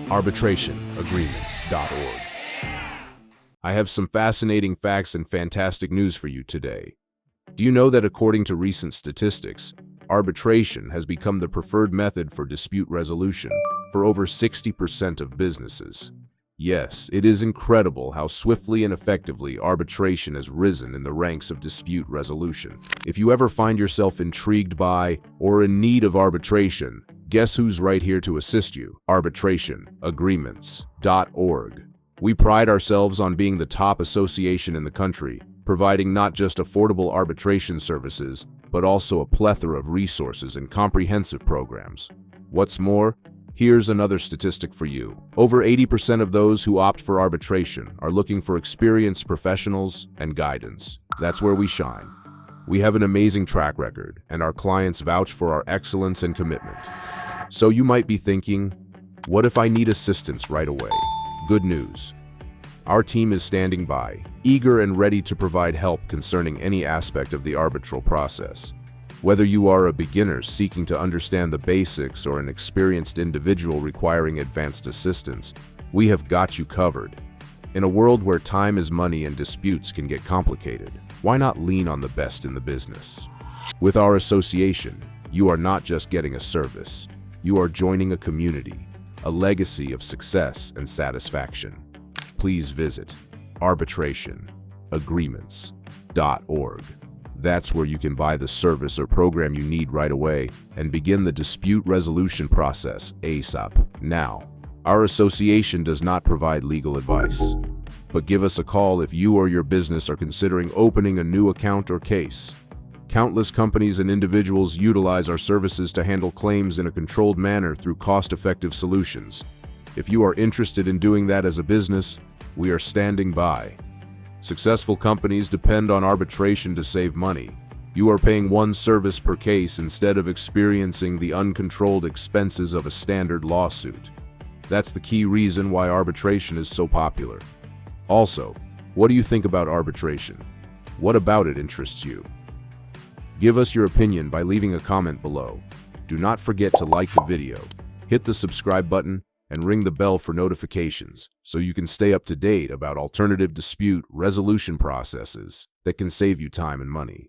arbitrationagreements.org. I have some fascinating facts and fantastic news for you today. Do you know that according to recent statistics, arbitration has become the preferred method for dispute resolution for over 60% of businesses? Yes, it is incredible how swiftly and effectively arbitration has risen in the ranks of dispute resolution. If you ever find yourself intrigued by or in need of arbitration, guess who's right here to assist you? Arbitrationagreements.org. We pride ourselves on being the top association in the country, providing not just affordable arbitration services, but also a plethora of resources and comprehensive programs. What's more, here's another statistic for you. Over 80% of those who opt for arbitration are looking for experienced professionals and guidance. That's where we shine. We have an amazing track record, and our clients vouch for our excellence and commitment. So you might be thinking, what if I need assistance right away? Good news. Our team is standing by, eager and ready to provide help concerning any aspect of the arbitral process. Whether you are a beginner seeking to understand the basics or an experienced individual requiring advanced assistance, we have got you covered. In a world where time is money and disputes can get complicated, why not lean on the best in the business? With our association, you are not just getting a service, you are joining a community, a legacy of success and satisfaction. Please visit arbitrationagreements.org. That's where you can buy the service or program you need right away and begin the dispute resolution process ASAP. Now, our association does not provide legal advice, but give us a call if you or your business are considering opening a new account or case. Countless companies and individuals utilize our services to handle claims in a controlled manner through cost-effective solutions. If you are interested in doing that as a business, we are standing by. Successful companies depend on arbitration to save money. You are paying one service per case instead of experiencing the uncontrolled expenses of a standard lawsuit. That's the key reason why arbitration is so popular. Also, what do you think about arbitration? What about it interests you? Give us your opinion by leaving a comment below. Do not forget to like the video, hit the subscribe button, and ring the bell for notifications so you can stay up to date about alternative dispute resolution processes that can save you time and money.